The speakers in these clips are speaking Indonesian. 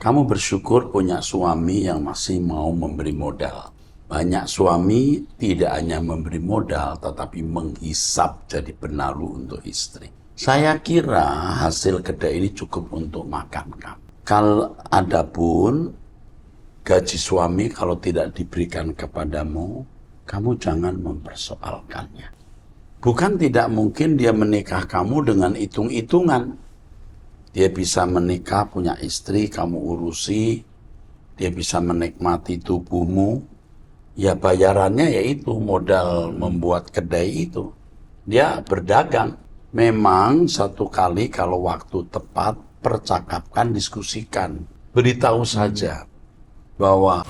Kamu bersyukur punya suami yang masih mau memberi modal. Banyak suami tidak hanya memberi modal, tetapi menghisap jadi penaruh untuk istri. Saya kira hasil kedai ini cukup untuk makan kamu. Kalau adapun gaji suami kalau tidak diberikan kepadamu, kamu jangan mempersoalkannya. Bukan tidak mungkin dia menikah kamu dengan hitung-hitungan. Dia bisa menikah, punya istri, kamu urusi. Dia bisa menikmati tubuhmu. Ya bayarannya yaitu modal membuat kedai itu. Dia berdagang. Memang satu kali kalau waktu tepat, percakapkan, diskusikan. Beritahu saja bahwa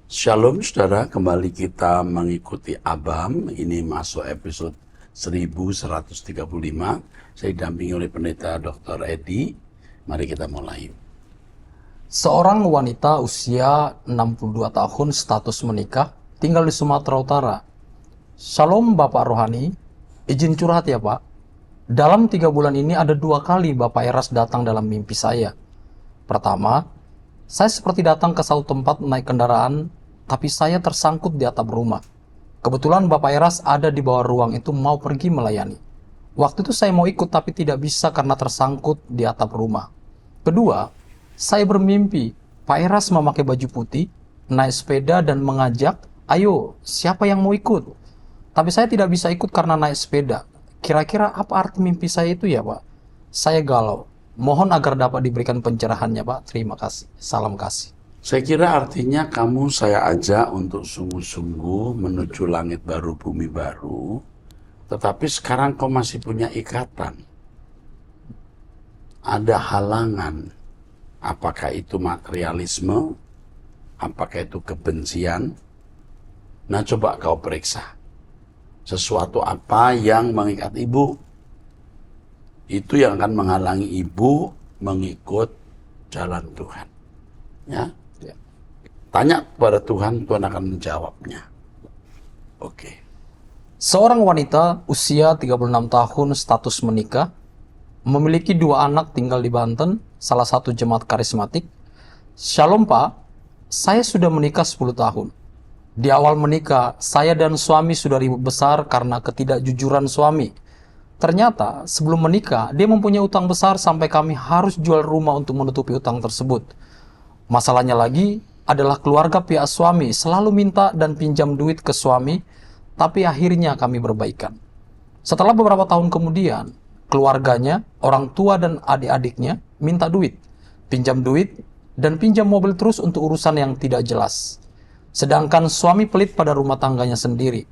Shalom saudara, kembali kita mengikuti Abam. Ini masuk episode 1135. Saya didampingi oleh pendeta Dr. Edi. Mari kita mulai. Seorang wanita usia 62 tahun status menikah, tinggal di Sumatera Utara. Shalom Bapak Rohani, izin curhat ya Pak. Dalam 3 bulan ini ada 2 kali Bapak Eras datang dalam mimpi saya. Pertama, saya seperti datang ke satu tempat naik kendaraan, tapi saya tersangkut di atap rumah. Kebetulan Bapak Eras ada di bawah ruang itu mau pergi melayani. Waktu itu saya mau ikut tapi tidak bisa karena tersangkut di atap rumah. Kedua, saya bermimpi Pak Eras memakai baju putih, naik sepeda dan mengajak, ayo siapa yang mau ikut? Tapi saya tidak bisa ikut karena naik sepeda. Kira-kira apa arti mimpi saya itu ya Pak? Saya galau. Mohon agar dapat diberikan pencerahannya Pak. Terima kasih. Salam kasih. Saya kira artinya kamu saya ajak untuk sungguh-sungguh menuju langit baru, bumi baru. Tetapi sekarang kau masih punya ikatan. Ada halangan. Apakah itu materialisme? Apakah itu kebencian? Nah, coba kau periksa. Sesuatu apa yang mengikat ibu? Itu yang akan menghalangi ibu mengikut jalan Tuhan. Ya. Tanya kepada Tuhan, Tuhan akan menjawabnya. Oke. Seorang wanita usia 36 tahun status menikah, memiliki 2 anak tinggal di Banten, salah satu jemaat karismatik. Shalom Pak, saya sudah menikah 10 tahun. Di awal menikah, saya dan suami sudah ribut besar karena ketidakjujuran suami. Ternyata sebelum menikah, dia mempunyai utang besar sampai kami harus jual rumah untuk menutupi utang tersebut. Masalahnya lagi adalah keluarga pihak suami selalu minta dan pinjam duit ke suami, tapi akhirnya kami berbaikan. Setelah beberapa tahun kemudian, keluarganya, orang tua dan adik-adiknya minta duit, pinjam duit, dan pinjam mobil terus untuk urusan yang tidak jelas. Sedangkan suami pelit pada rumah tangganya sendiri.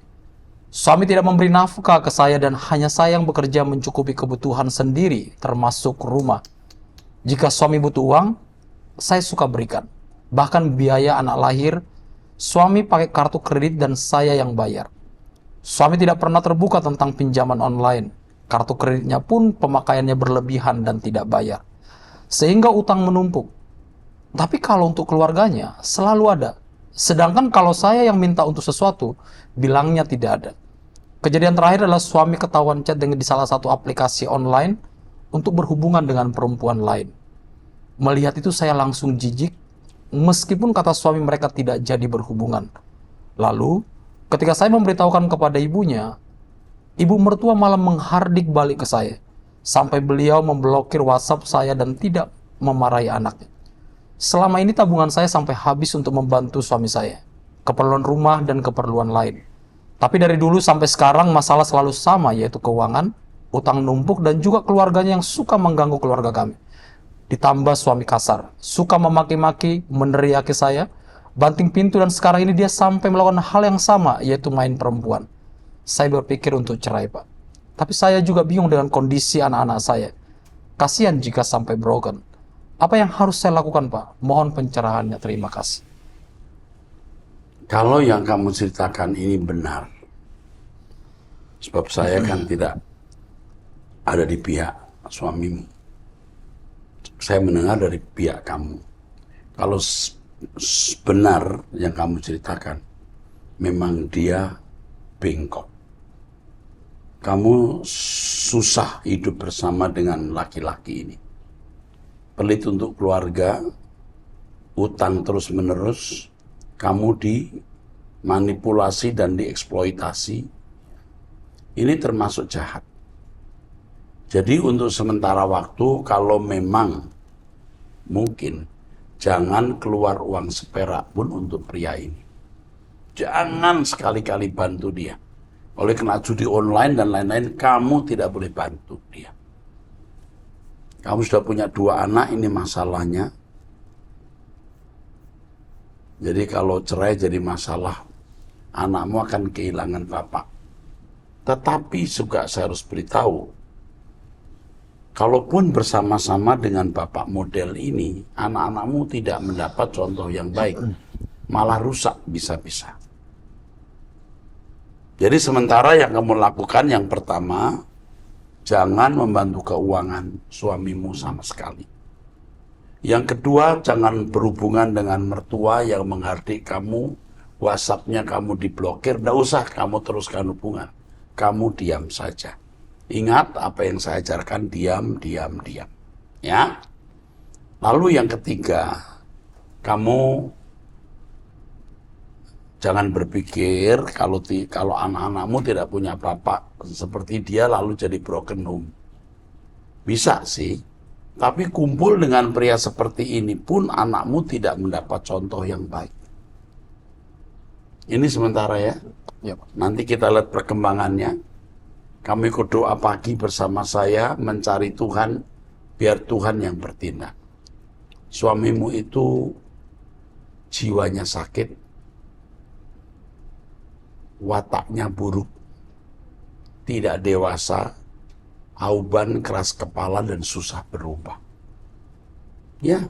Suami tidak memberi nafkah ke saya dan hanya saya yang bekerja mencukupi kebutuhan sendiri, termasuk rumah. Jika suami butuh uang, saya suka berikan. Bahkan biaya anak lahir, suami pakai kartu kredit dan saya yang bayar. Suami tidak pernah terbuka tentang pinjaman online. Kartu kreditnya pun pemakaiannya berlebihan dan tidak bayar. Sehingga utang menumpuk. Tapi kalau untuk keluarganya, selalu ada. Sedangkan kalau saya yang minta untuk sesuatu, bilangnya tidak ada. Kejadian terakhir adalah suami ketahuan chat di salah satu aplikasi online untuk berhubungan dengan perempuan lain. Melihat itu saya langsung jijik, meskipun kata suami mereka tidak jadi berhubungan. Lalu, ketika saya memberitahukan kepada ibunya, ibu mertua malah menghardik balik ke saya, sampai beliau memblokir WhatsApp saya dan tidak memarahi anaknya. Selama ini tabungan saya sampai habis untuk membantu suami saya, keperluan rumah dan keperluan lain. Tapi dari dulu sampai sekarang masalah selalu sama, yaitu keuangan, utang numpuk, dan juga keluarganya yang suka mengganggu keluarga kami. Ditambah suami kasar, suka memaki-maki, meneriaki saya, banting pintu, dan sekarang ini dia sampai melakukan hal yang sama, yaitu main perempuan. Saya berpikir untuk cerai Pak. Tapi saya juga bingung dengan kondisi anak-anak saya. Kasihan jika sampai broken. Apa yang harus saya lakukan Pak? Mohon pencerahannya, terima kasih. Kalau yang kamu ceritakan ini benar, sebab saya kan tidak ada di pihak suamimu. Saya mendengar dari pihak kamu. Kalau benar yang kamu ceritakan, memang dia bengkok. kamu susah hidup bersama dengan laki-laki ini. Pelit untuk keluarga, utang terus-menerus, kamu dimanipulasi dan dieksploitasi. Ini termasuk jahat. Jadi untuk sementara waktu, kalau memang mungkin, jangan keluar uang seperak pun untuk pria ini. Jangan sekali-kali bantu dia. Oleh kena judi online dan lain-lain, kamu tidak boleh bantu dia. Kamu sudah punya 2 anak, ini masalahnya. Jadi kalau cerai jadi masalah, anakmu akan kehilangan bapak. Tetapi juga saya harus beritahu, kalaupun bersama-sama dengan bapak model ini, anak-anakmu tidak mendapat contoh yang baik, malah rusak bisa-bisa. Jadi sementara yang kamu lakukan yang pertama, jangan membantu keuangan suamimu sama sekali. Yang kedua, jangan berhubungan dengan mertua yang menghardik kamu, WhatsApp-nya kamu diblokir, tidak usah kamu teruskan hubungan. Kamu diam saja. Ingat apa yang saya ajarkan, diam. Ya. Lalu yang ketiga, kamu jangan berpikir kalau anak-anakmu tidak punya bapak seperti dia lalu jadi broken home. Bisa sih, tapi kumpul dengan pria seperti ini pun anakmu tidak mendapat contoh yang baik. Ini sementara ya. Nanti kita lihat perkembangannya. Kami ikut doa pagi bersama saya mencari Tuhan, biar Tuhan yang bertindak. Suamimu itu jiwanya sakit, wataknya buruk, tidak dewasa, auban, keras kepala, dan susah berubah. Ya,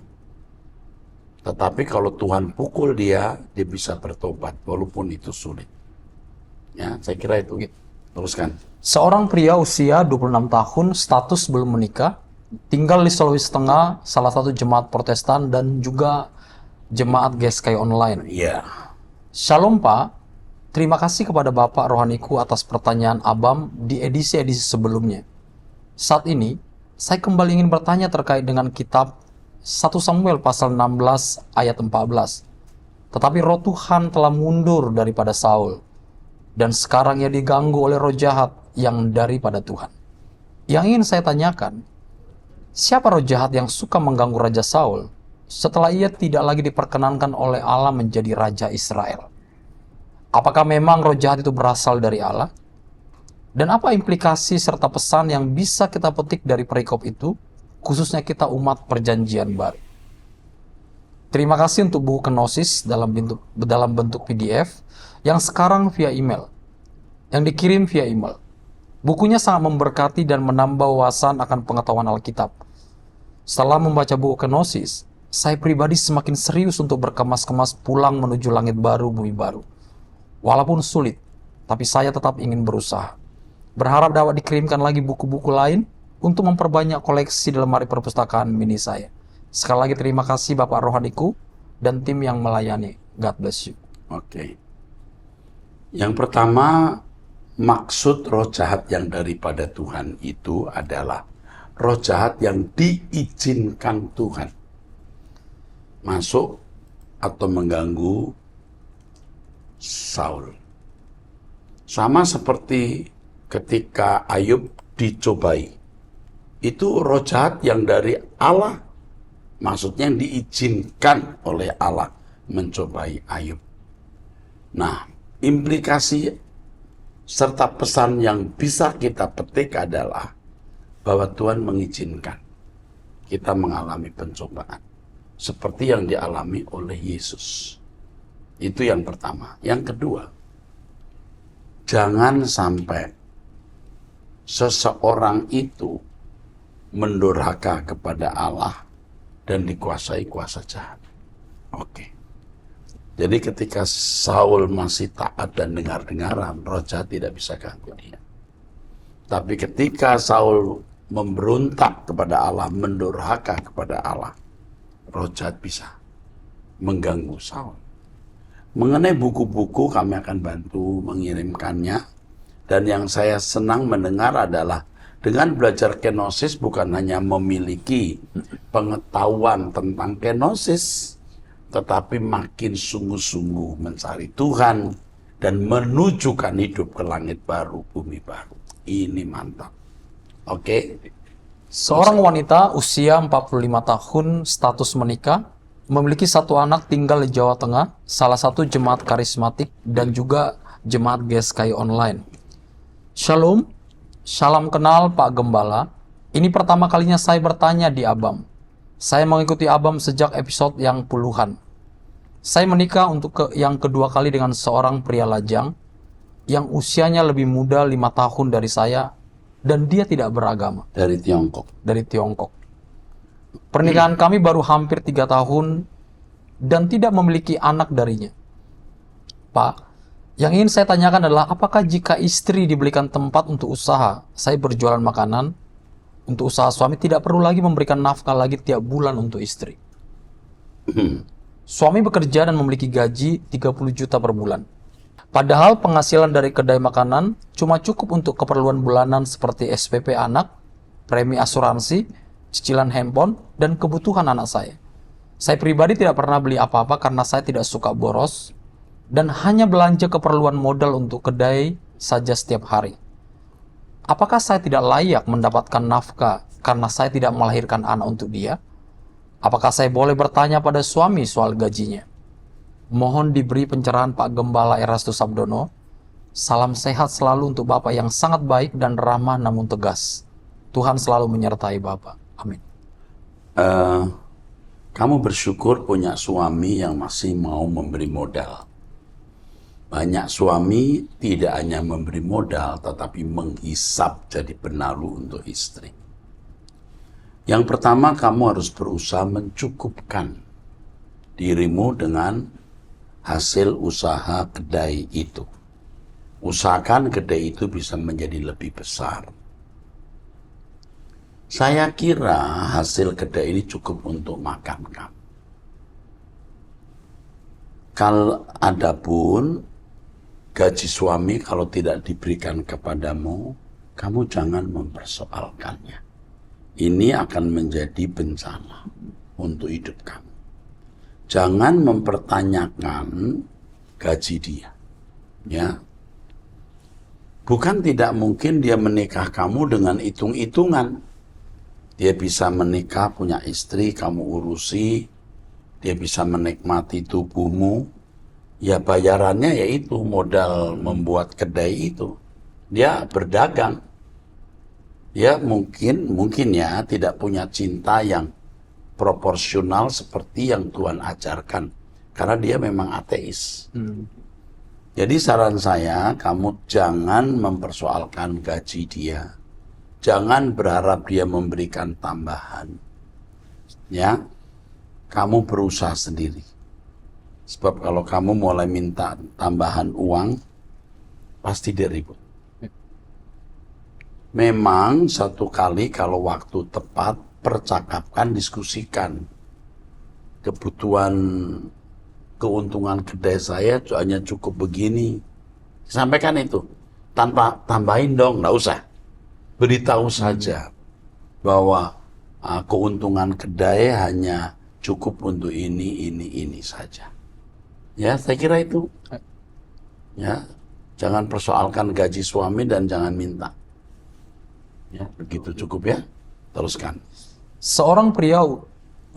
tetapi kalau Tuhan pukul dia bisa bertobat, walaupun itu sulit. Ya, saya kira itu. Teruskan. Seorang pria usia 26 tahun, status belum menikah, tinggal di Sulawesi Tengah, salah satu jemaat Protestan dan juga jemaat GSKI online. Iya. Shalom Pak, terima kasih kepada Bapak Rohaniku atas pertanyaan Abam di edisi-edisi sebelumnya. Saat ini, saya kembali ingin bertanya terkait dengan kitab 1 Samuel pasal 16 ayat 14. Tetapi roh Tuhan telah mundur daripada Saul, dan sekarang ia diganggu oleh roh jahat yang daripada Tuhan. Yang ingin saya tanyakan, siapa roh jahat yang suka mengganggu Raja Saul setelah ia tidak lagi diperkenankan oleh Allah menjadi Raja Israel? Apakah memang roh jahat itu berasal dari Allah? Dan apa implikasi serta pesan yang bisa kita petik dari perikop itu, khususnya kita umat perjanjian baru? Terima kasih untuk buku Kenosis dalam bentuk PDF yang sekarang via email, yang dikirim via email. Bukunya sangat memberkati dan menambah wawasan akan pengetahuan Alkitab. Setelah membaca buku Kenosis, saya pribadi semakin serius untuk berkemas-kemas pulang menuju langit baru, bumi baru. Walaupun sulit, tapi saya tetap ingin berusaha. Berharap dapat dikirimkan lagi buku-buku lain untuk memperbanyak koleksi di lemari perpustakaan mini saya. Sekali lagi terima kasih Bapak Rohaniku dan tim yang melayani. God bless you. Oke. Yang pertama, maksud roh jahat yang daripada Tuhan itu adalah roh jahat yang diizinkan Tuhan masuk atau mengganggu Saul. Sama seperti ketika Ayub dicobai. Itu roh jahat yang dari Allah, maksudnya yang diizinkan oleh Allah mencobai Ayub. Nah, implikasi serta pesan yang bisa kita petik adalah bahwa Tuhan mengizinkan kita mengalami pencobaan seperti yang dialami oleh Yesus. Itu yang pertama. Yang kedua, jangan sampai seseorang itu mendurhaka kepada Allah dan dikuasai kuasa jahat. Oke. Jadi ketika Saul masih taat dan dengar-dengaran, roh jahat tidak bisa ganggu dia. Tapi ketika Saul memberontak kepada Allah, mendurhaka kepada Allah, roh jahat bisa mengganggu Saul. Mengenai buku-buku, kami akan bantu mengirimkannya. Dan yang saya senang mendengar adalah dengan belajar kenosis bukan hanya memiliki pengetahuan tentang kenosis, tetapi makin sungguh-sungguh mencari Tuhan dan menujukan hidup ke langit baru, bumi baru. Ini mantap. Oke. Seorang wanita usia 45 tahun, status menikah, memiliki satu anak tinggal di Jawa Tengah, salah satu jemaat karismatik dan juga jemaat GSKI online. Shalom, salam kenal Pak Gembala. Ini pertama kalinya saya bertanya di Abam. Saya mengikuti Abam sejak episode yang puluhan. Saya menikah untuk yang kedua kali dengan seorang pria lajang yang usianya lebih muda 5 tahun dari saya dan dia tidak beragama. Dari Tiongkok. Dari Tiongkok. Pernikahan kami baru hampir 3 tahun dan tidak memiliki anak darinya. Pak, yang ingin saya tanyakan adalah apakah jika istri dibelikan tempat untuk usaha, saya berjualan makanan, untuk usaha suami tidak perlu lagi memberikan nafkah lagi tiap bulan untuk istri. Suami bekerja dan memiliki gaji 30 juta per bulan. Padahal penghasilan dari kedai makanan cuma cukup untuk keperluan bulanan seperti SPP anak, premi asuransi, cicilan handphone, dan kebutuhan anak saya. Saya pribadi tidak pernah beli apa-apa karena saya tidak suka boros dan hanya belanja keperluan modal untuk kedai saja setiap hari. Apakah saya tidak layak mendapatkan nafkah karena saya tidak melahirkan anak untuk dia? Apakah saya boleh bertanya pada suami soal gajinya? Mohon diberi pencerahan Pak Gembala Erastus Sabdono. Salam sehat selalu untuk Bapak yang sangat baik dan ramah namun tegas. Tuhan selalu menyertai Bapak. Amin. Kamu bersyukur punya suami yang masih mau memberi modal. Banyak suami tidak hanya memberi modal, tetapi menghisap jadi penaruh untuk istri. Yang pertama, kamu harus berusaha mencukupkan dirimu dengan hasil usaha kedai itu. Usahakan kedai itu bisa menjadi lebih besar. Saya kira hasil kedai ini cukup untuk makan kamu. Kalau adapun gaji suami kalau tidak diberikan kepadamu, kamu jangan mempersoalkannya. Ini akan menjadi bencana untuk hidup kamu. Jangan mempertanyakan gaji dia. Ya. Bukan tidak mungkin dia menikah kamu dengan hitung-hitungan. Dia bisa menikah, punya istri, kamu urusi. Dia bisa menikmati tubuhmu. Ya bayarannya yaitu modal membuat kedai itu. Dia berdagang. Ya mungkin ya tidak punya cinta yang proporsional seperti yang Tuhan ajarkan. Karena dia memang ateis. Jadi saran saya, kamu jangan mempersoalkan gaji dia. Jangan berharap dia memberikan tambahan. Ya, kamu berusaha sendiri. Sebab kalau kamu mulai minta tambahan uang, pasti dia ribut. Memang satu kali kalau waktu tepat, percakapkan, diskusikan. Kebutuhan, keuntungan kedai saya hanya cukup begini. Sampaikan itu. Tanpa tambahin dong, nggak usah. Beritahu saja bahwa keuntungan kedai hanya cukup untuk ini saja. Ya, saya kira itu. Ya, jangan persoalkan gaji suami dan jangan minta. Ya, begitu cukup ya. Teruskan. Seorang pria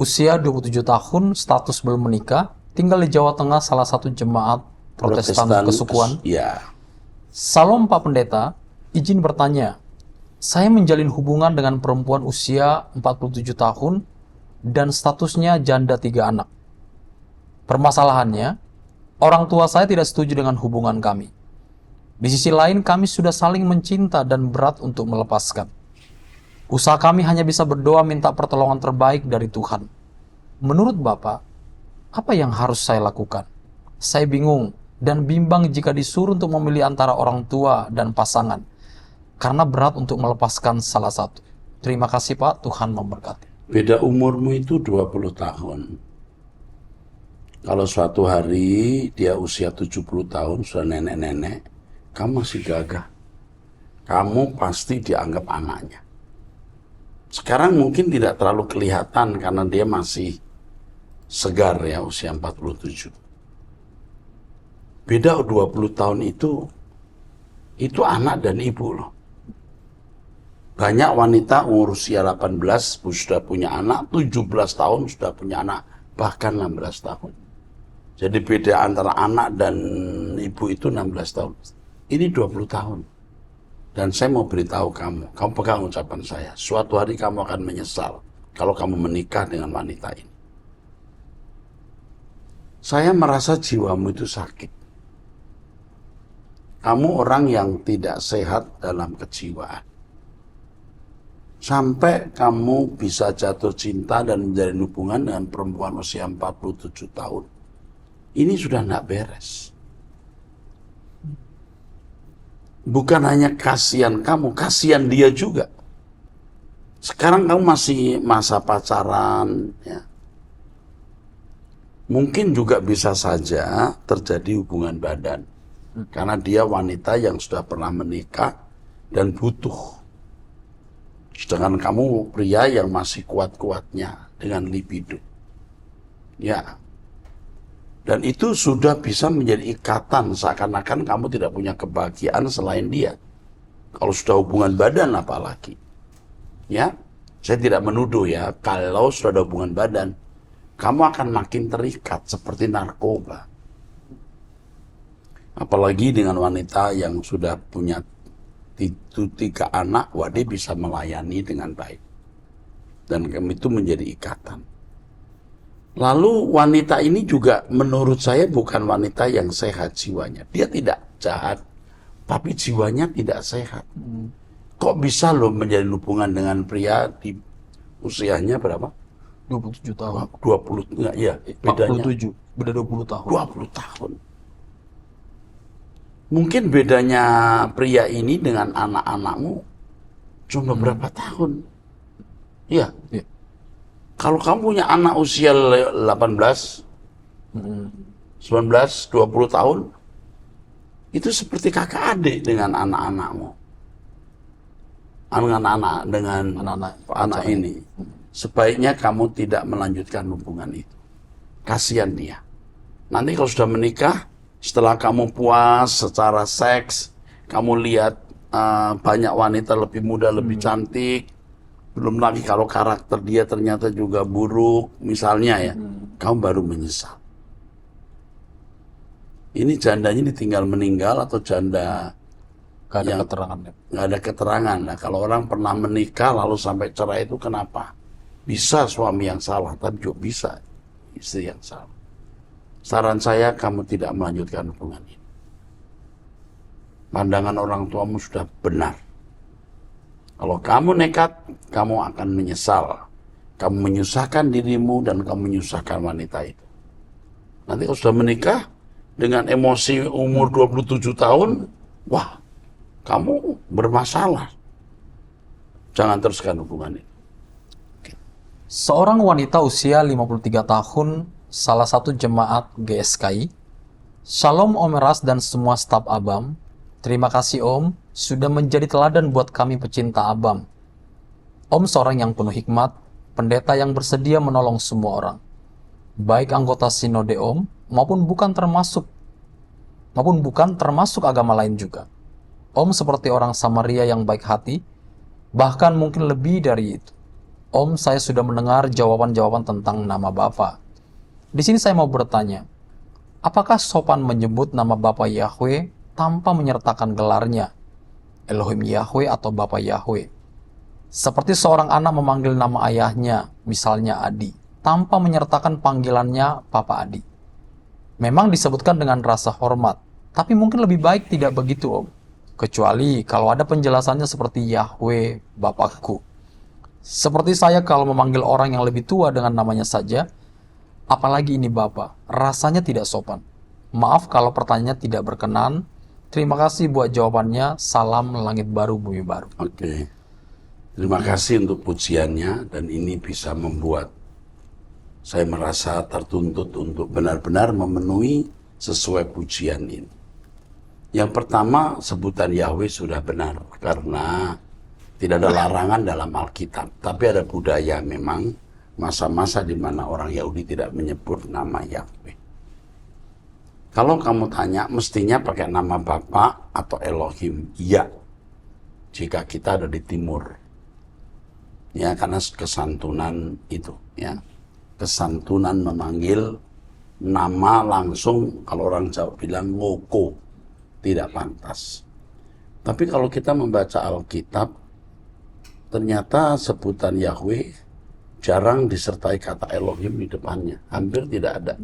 usia 27 tahun, status belum menikah, tinggal di Jawa Tengah, salah satu jemaat Protestan kesukuan. Ya. Salam Pak Pendeta, izin bertanya. Saya menjalin hubungan dengan perempuan usia 47 tahun dan statusnya janda 3 anak. Permasalahannya, orang tua saya tidak setuju dengan hubungan kami. Di sisi lain, kami sudah saling mencinta dan berat untuk melepaskan. Usaha kami hanya bisa berdoa minta pertolongan terbaik dari Tuhan. Menurut Bapak, apa yang harus saya lakukan? Saya bingung dan bimbang jika disuruh untuk memilih antara orang tua dan pasangan. Karena berat untuk melepaskan salah satu. Terima kasih Pak, Tuhan memberkati. Beda umurmu itu 20 tahun. Kalau suatu hari dia usia 70 tahun, sudah nenek-nenek, kamu masih gagah. kamu pasti dianggap anaknya. Sekarang mungkin tidak terlalu kelihatan karena dia masih segar ya, usia 47. Beda 20 tahun itu anak dan ibu loh. Banyak wanita umur usia 18 sudah punya anak, 17 tahun sudah punya anak, bahkan 16 tahun. Jadi beda antara anak dan ibu itu 16 tahun. Ini 20 tahun. Dan saya mau beritahu kamu pegang ucapan saya, suatu hari kamu akan menyesal kalau kamu menikah dengan wanita ini. Saya merasa jiwamu itu sakit. Kamu orang yang tidak sehat dalam kejiwaan. Sampai kamu bisa jatuh cinta dan menjalin hubungan dengan perempuan usia 47 tahun. Ini sudah tidak beres. Bukan hanya kasihan kamu, kasihan dia juga. Sekarang kamu masih masa pacaran, ya. Mungkin juga bisa saja terjadi hubungan badan. Karena dia wanita yang sudah pernah menikah dan butuh. Sedangkan kamu pria yang masih kuat-kuatnya dengan libido. Ya. Dan itu sudah bisa menjadi ikatan, seakan-akan kamu tidak punya kebahagiaan selain dia. Kalau sudah hubungan badan apalagi. Ya, saya tidak menuduh ya, kalau sudah ada hubungan badan, kamu akan makin terikat seperti narkoba. Apalagi dengan wanita yang sudah punya 3 anak, wah dia bisa melayani dengan baik. Dan itu menjadi ikatan. Lalu wanita ini juga menurut saya bukan wanita yang sehat jiwanya. Dia tidak jahat, tapi jiwanya tidak sehat. Kok bisa loh menjalin hubungan dengan pria di usianya berapa? 27 tahun. 20, enggak, ya, bedanya 47, beda 20 tahun. 20 tahun. Mungkin bedanya pria ini dengan anak-anakmu cuma berapa tahun? Iya. Iya. Kalau kamu punya anak usia 18, 19, 20 tahun, itu seperti kakak adik dengan anak-anakmu. Dengan anak ini. Sebaiknya kamu tidak melanjutkan hubungan itu. Kasihan dia. Nanti kalau sudah menikah, setelah kamu puas secara seks, kamu lihat banyak wanita lebih muda, lebih cantik, belum lagi kalau karakter dia ternyata juga buruk, misalnya ya, kamu baru menyesal. Ini jandanya ditinggal meninggal atau janda Gak ada keterangan. nggak ada keterangan. Nah, kalau orang pernah menikah lalu sampai cerai itu kenapa? Bisa suami yang salah, tapi juga bisa istri yang salah. Saran saya, kamu tidak melanjutkan hubungan ini. Pandangan orang tuamu sudah benar. Kalau kamu nekat, kamu akan menyesal. Kamu menyusahkan dirimu dan kamu menyusahkan wanita itu. Nanti kalau sudah menikah, dengan emosi umur 27 tahun, wah, kamu bermasalah. Jangan teruskan hubungan itu. Seorang wanita usia 53 tahun, salah satu jemaat GSKI, Shalom Om Eras dan semua staf Abam. Terima kasih Om, sudah menjadi teladan buat kami pecinta Abam. Om seorang yang penuh hikmat, pendeta yang bersedia menolong semua orang. Baik anggota sinode Om, maupun bukan termasuk agama lain juga. Om seperti orang Samaria yang baik hati, bahkan mungkin lebih dari itu. Om, saya sudah mendengar jawaban-jawaban tentang nama Bapa. Di sini saya mau bertanya, apakah sopan menyebut nama Bapa Yahweh tanpa menyertakan gelarnya, Elohim Yahweh atau Bapa Yahweh? Seperti seorang anak memanggil nama ayahnya, misalnya Adi, tanpa menyertakan panggilannya Papa Adi. Memang disebutkan dengan rasa hormat, tapi mungkin lebih baik tidak begitu Om. Kecuali kalau ada penjelasannya seperti Yahweh, Bapakku. Seperti saya kalau memanggil orang yang lebih tua dengan namanya saja, apalagi ini Bapa, rasanya tidak sopan. Maaf kalau pertanyaannya tidak berkenan. Terima kasih buat jawabannya. Salam langit baru, bumi baru. Oke. Terima kasih untuk pujiannya, dan ini bisa membuat saya merasa tertuntut untuk benar-benar memenuhi sesuai pujian ini. Yang pertama, sebutan Yahweh sudah benar karena tidak ada larangan dalam Alkitab. Tapi ada budaya memang masa-masa di mana orang Yahudi tidak menyebut nama Yahweh. Kalau kamu tanya, mestinya pakai nama Bapa atau Elohim. Ya, jika kita ada di timur. Ya, karena kesantunan itu. Ya, kesantunan memanggil nama langsung, kalau orang Jawa bilang ngoko, tidak pantas. Tapi kalau kita membaca Alkitab, ternyata sebutan Yahweh jarang disertai kata Elohim di depannya. Hampir tidak ada.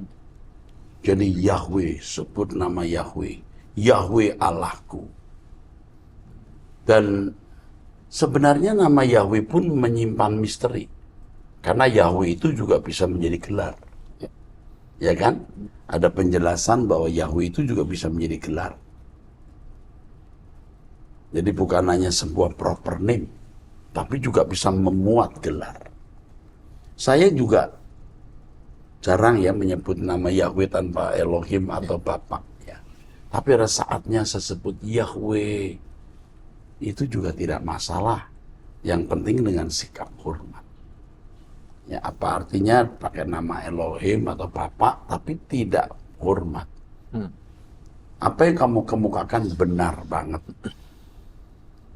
Jadi Yahweh, sebut nama Yahweh. Yahweh Allahku. Dan sebenarnya nama Yahweh pun menyimpan misteri. Karena Yahweh itu juga bisa menjadi gelar. Ya kan? Ada penjelasan bahwa Yahweh itu juga bisa menjadi gelar. Jadi bukan hanya sebuah proper name, tapi juga bisa memuat gelar. Saya juga jarang ya menyebut nama Yahweh tanpa Elohim atau Bapa. Ya. Tapi ada saatnya saya sebut Yahweh. Itu juga tidak masalah. Yang penting dengan sikap hormat. Ya, apa artinya pakai nama Elohim atau Bapa, tapi tidak hormat. Apa yang kamu kemukakan benar banget.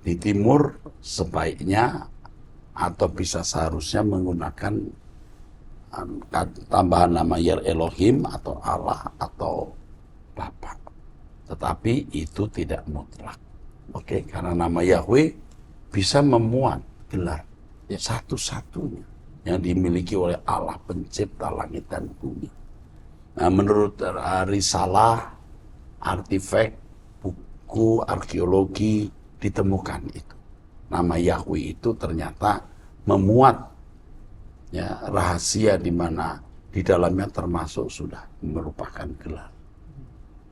Di timur sebaiknya atau bisa seharusnya menggunakan tambahan nama Elohim atau Allah atau Bapa. Tetapi itu tidak mutlak. Oke, karena nama Yahweh bisa memuat gelar satu-satunya yang dimiliki oleh Allah pencipta langit dan bumi. Nah, menurut risalah, artefak, buku, arkeologi ditemukan itu. Nama Yahweh itu ternyata memuat ya, rahasia di mana di dalamnya termasuk sudah merupakan gelar.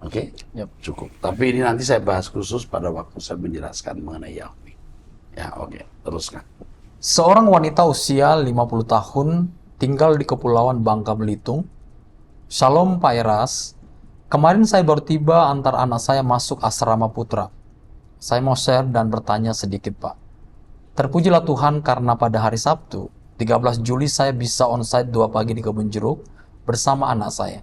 Oke, cukup. Tapi ini nanti saya bahas khusus pada waktu saya menjelaskan mengenai Yahweh. Ya, oke, teruskan. Seorang wanita usia 50 tahun tinggal di Kepulauan Bangka Belitung. Shalom Pak Eras, kemarin saya baru tiba antar anak saya masuk asrama putra. Saya mau share dan bertanya sedikit Pak. Terpujilah Tuhan karena pada hari Sabtu, 13 Juli saya bisa onsite 2 pagi di Kebun Jeruk bersama anak saya.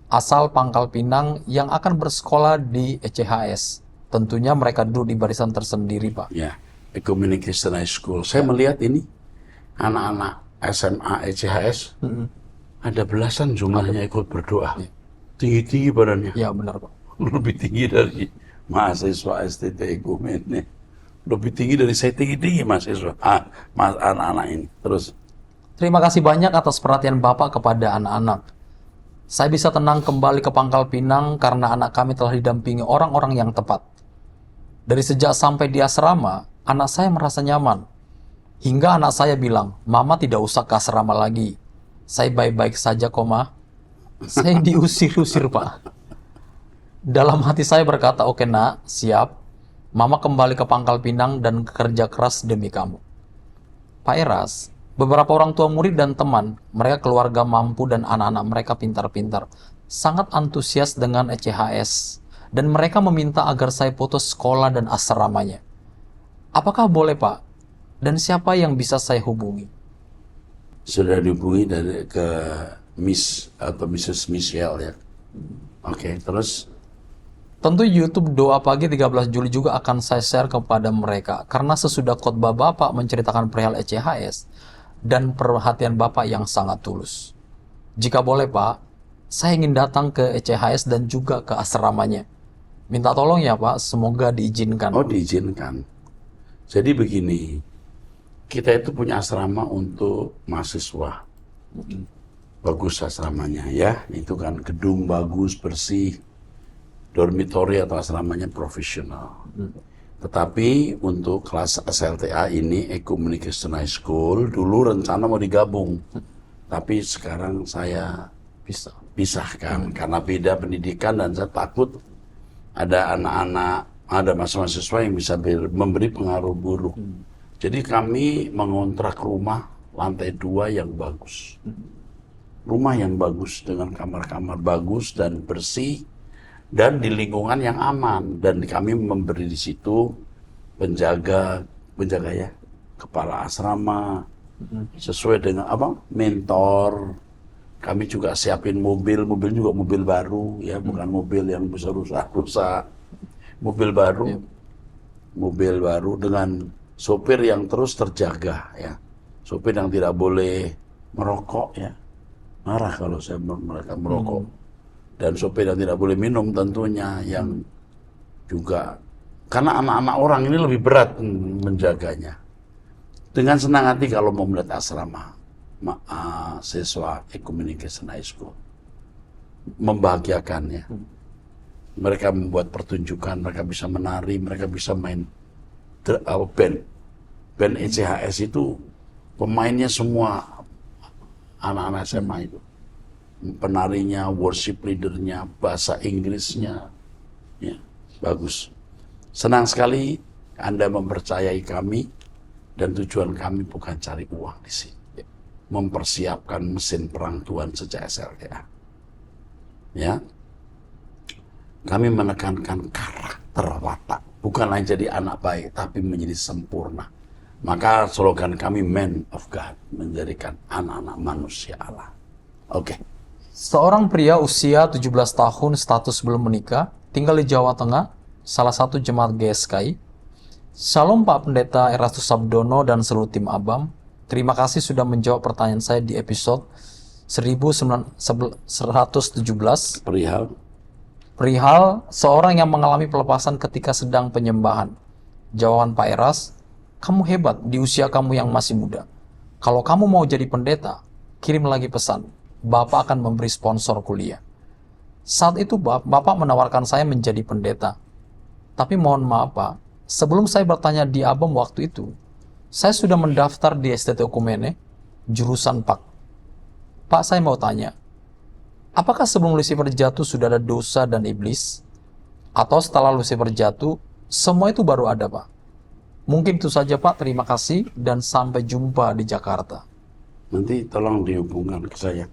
Asal Pangkal Pinang yang akan bersekolah di ECHS. Tentunya mereka duduk di barisan tersendiri Pak. Ya, Ecumenical Christian High School. Saya melihat ini, anak-anak SMA ECHS, ada belasan jumlahnya ikut berdoa. Tinggi-tinggi badannya. Ya benar Pak. Lebih tinggi dari mahasiswa STT Ekumen. Lebih tinggi dari saya, tinggi-tinggi mahasiswa. Anak-anak ini. Terus. Terima kasih banyak atas perhatian Bapak kepada anak-anak. Saya bisa tenang kembali ke Pangkal Pinang karena anak kami telah didampingi orang-orang yang tepat. Dari sejak sampai di asrama, anak saya merasa nyaman. Hingga anak saya bilang, Mama tidak usah ke asrama lagi. Saya baik-baik saja kok, Ma. Saya diusir-usir, Pak. Dalam hati saya berkata, oke nak, siap. Mama kembali ke Pangkal Pinang dan kerja keras demi kamu. Pak Eras, beberapa orang tua murid dan teman, mereka keluarga mampu dan anak-anak mereka pintar-pintar, sangat antusias dengan ECHS, dan mereka meminta agar saya foto sekolah dan asramanya. Apakah boleh Pak? Dan siapa yang bisa saya hubungi? Sudah dihubungi ke Miss atau Mrs. Michelle ya. Oke, terus? Tentu YouTube Doa Pagi 13 Juli juga akan saya share kepada mereka, karena sesudah khotbah Bapak menceritakan perihal ECHS, dan perhatian Bapak yang sangat tulus. Jika boleh Pak, saya ingin datang ke ECHS dan juga ke asramanya. Minta tolong ya Pak, semoga diizinkan. Oh, diizinkan. Jadi begini, kita itu punya asrama untuk mahasiswa. Bagus asramanya ya, itu kan gedung bagus, bersih, dormitory atau asramanya profesional. Tetapi untuk kelas SLTA ini, Ecumenical Christian High School, dulu rencana mau digabung. Tapi sekarang saya pisahkan karena beda pendidikan dan saya takut ada anak-anak, ada mahasiswa yang bisa memberi pengaruh buruk. Jadi kami mengontrak rumah lantai 2 yang bagus. Rumah yang bagus dengan kamar-kamar bagus dan bersih dan di lingkungan yang aman. Dan kami memberi di situ penjaga ya, kepala asrama, sesuai dengan mentor. Kami juga siapin mobil juga mobil baru ya, bukan mobil yang bisa rusak, mobil baru dengan sopir yang terus terjaga ya, sopir yang tidak boleh merokok ya, marah kalau mereka merokok, dan sopir yang tidak boleh minum tentunya, yang juga karena anak-anak orang ini lebih berat menjaganya. Dengan senang hati kalau mau melihat asrama siswa Ecumenication High School, membahagiakannya. Mereka membuat pertunjukan, mereka bisa menari, mereka bisa main band ECHS itu pemainnya semua anak-anak SMA itu, penarinya, worship leadernya, bahasa Inggrisnya, ya bagus. Senang sekali Anda mempercayai kami, dan tujuan kami bukan cari uang di sini, mempersiapkan mesin perang Tuhan sejak SLTA. Ya, kami menekankan karakter watak, bukan hanya jadi anak baik, tapi menjadi sempurna. Maka slogan kami Man of God, menjadikan anak-anak manusia Allah. Oke. Seorang pria usia 17 tahun, status belum menikah, tinggal di Jawa Tengah, salah satu jemaat GSKI. Shalom Pak Pendeta Erastus Sabdono dan seluruh tim ABAM. Terima kasih sudah menjawab pertanyaan saya di episode 1117. Perihal seorang yang mengalami pelepasan ketika sedang penyembahan. Jawaban Pak Eras, kamu hebat di usia kamu yang masih muda. Kalau kamu mau jadi pendeta, kirim lagi pesan. Bapak akan memberi sponsor kuliah. Saat itu Bapak menawarkan saya menjadi pendeta. Tapi mohon maaf Pak, sebelum saya bertanya di ABAM waktu itu, saya sudah mendaftar di STT Okumene, jurusan PAK. Pak, saya mau tanya, apakah sebelum Lucifer jatuh sudah ada dosa dan iblis? Atau setelah Lucifer jatuh, semua itu baru ada Pak? Mungkin itu saja Pak, terima kasih dan sampai jumpa di Jakarta. Nanti tolong dihubungkan ke saya.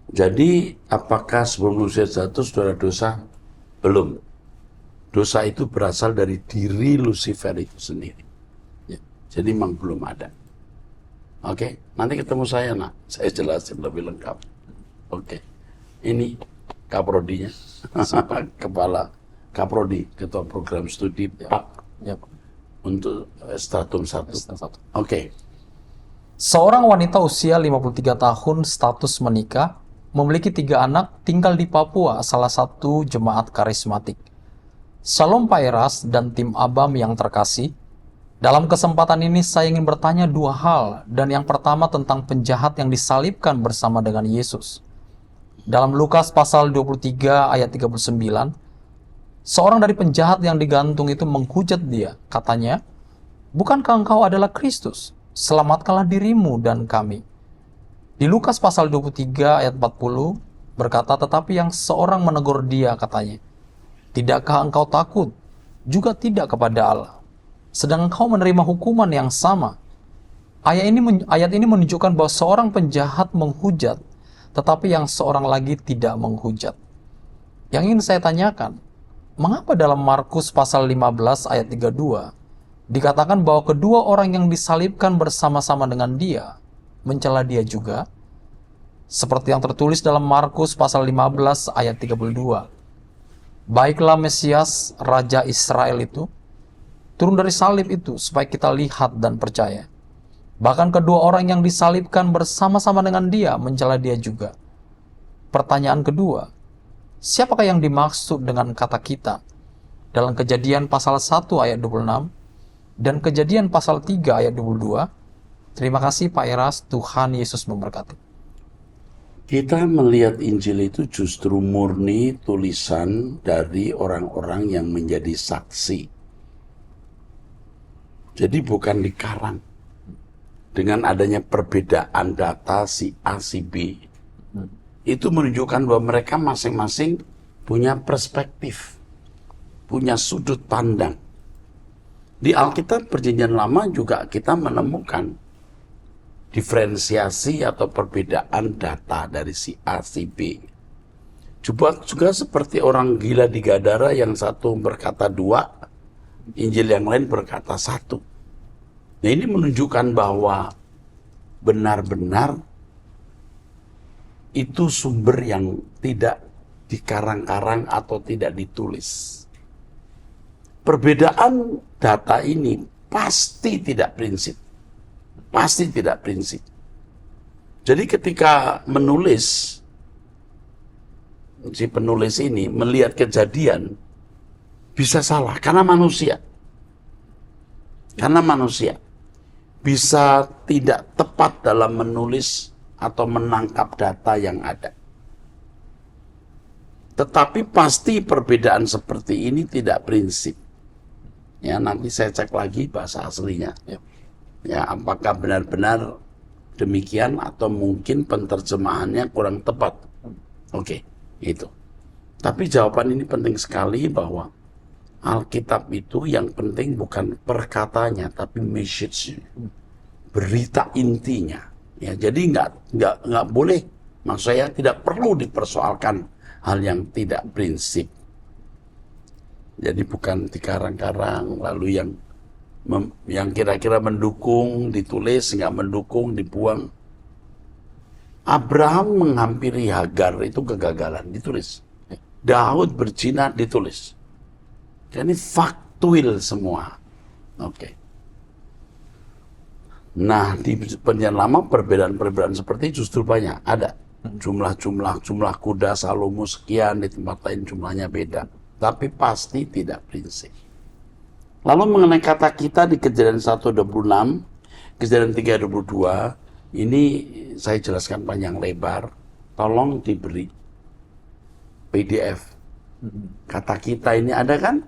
Jadi, apakah sebelum Lucifer jatuh sudah ada dosa? Belum. Dosa itu berasal dari diri Lucifer itu sendiri. Ya. Jadi memang belum ada. Oke, nanti ketemu saya nak, saya jelasin lebih lengkap. Oke, ini kaprodinya, kepala kaprodi, ketua program studi PAK untuk stratum 1. Oke. Seorang wanita usia 53 tahun, status menikah, memiliki 3 anak, tinggal di Papua, salah satu jemaat karismatik. Shalom Pak Eras dan tim ABAM yang terkasih. Dalam kesempatan ini saya ingin bertanya 2 hal, dan yang pertama tentang penjahat yang disalibkan bersama dengan Yesus. Dalam Lukas pasal 23 ayat 39, seorang dari penjahat yang digantung itu menghujat dia, katanya, "Bukankah engkau adalah Kristus? Selamatkanlah dirimu dan kami." Di Lukas pasal 23 ayat 40 berkata, tetapi yang seorang menegur dia katanya, "Tidakkah engkau takut? Juga tidak kepada Allah. Sedang engkau menerima hukuman yang sama." Ayat ini menunjukkan bahwa seorang penjahat menghujat, tetapi yang seorang lagi tidak menghujat. Yang ingin saya tanyakan, mengapa dalam Markus pasal 15 ayat 32 dikatakan bahwa kedua orang yang disalibkan bersama-sama dengan dia mencela dia juga? Seperti yang tertulis dalam Markus pasal 15 ayat 32. Baiklah Mesias, Raja Israel itu, turun dari salib itu supaya kita lihat dan percaya. Bahkan kedua orang yang disalibkan bersama-sama dengan dia mencela dia juga. Pertanyaan kedua, siapakah yang dimaksud dengan kata kita? Dalam Kejadian pasal 1 ayat 26 dan Kejadian pasal 3 ayat 22. Terima kasih Pak Eras, Tuhan Yesus memberkati. Kita melihat Injil itu justru murni tulisan dari orang-orang yang menjadi saksi. Jadi bukan dikarang. Dengan adanya perbedaan data si A, si B, itu menunjukkan bahwa mereka masing-masing punya perspektif, punya sudut pandang. Di Alkitab Perjanjian Lama juga kita menemukan diferensiasi atau perbedaan data dari si A, si B. juga seperti orang gila di Gadara yang satu berkata dua, Injil yang lain berkata satu. Nah, ini menunjukkan bahwa benar-benar itu sumber yang tidak dikarang-karang atau tidak ditulis. Perbedaan data ini pasti tidak prinsip. Pasti tidak prinsip. Jadi ketika menulis, si penulis ini melihat kejadian, bisa salah karena manusia. Karena manusia bisa tidak tepat dalam menulis atau menangkap data yang ada. Tetapi pasti perbedaan seperti ini tidak prinsip. Ya, nanti saya cek lagi bahasa aslinya. Ya, apakah benar-benar demikian atau mungkin penerjemahannya kurang tepat. Oke, itu. Tapi jawaban ini penting sekali bahwa Alkitab itu yang penting bukan perkatanya, tapi message, berita intinya. Ya, jadi nggak boleh, maksud saya tidak perlu dipersoalkan hal yang tidak prinsip. Jadi bukan dikarang-karang, lalu yang kira-kira mendukung ditulis, nggak mendukung dibuang. Abraham menghampiri Hagar itu kegagalan, ditulis. Daud berzina, ditulis. Jadi faktual semua. Oke. Nah, di perjanjian lama perbedaan-perbedaan seperti justru banyak. Ada jumlah kuda Salomo sekian, di tempat lain jumlahnya beda. Tapi pasti tidak prinsip. Lalu mengenai kata kita di Kejadian 1:26, Kejadian 3:22, ini saya jelaskan panjang lebar. Tolong diberi PDF. Kata kita ini ada kan?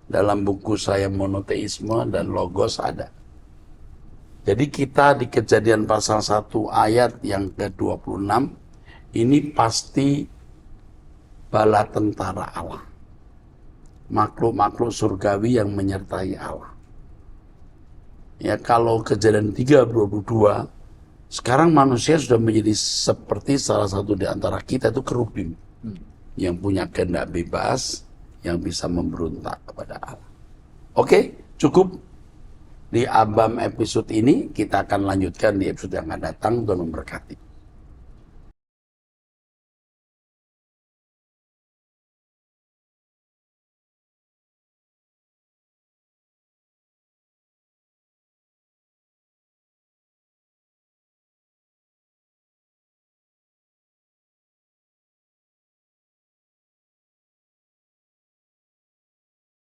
Dalam buku saya Monoteisme dan Logos ada. Jadi kita di Kejadian pasal 1 ayat yang ke-26, ini pasti bala tentara Allah. Makhluk-makhluk surgawi yang menyertai Allah. Ya, kalau Kejadian 3:22, sekarang manusia sudah menjadi seperti salah satu di antara kita, itu kerubim. Yang punya kehendak bebas, yang bisa memberontak kepada Allah. Oke, cukup di Abam episode ini. Kita akan lanjutkan di episode yang akan datang. Tuhan memberkati.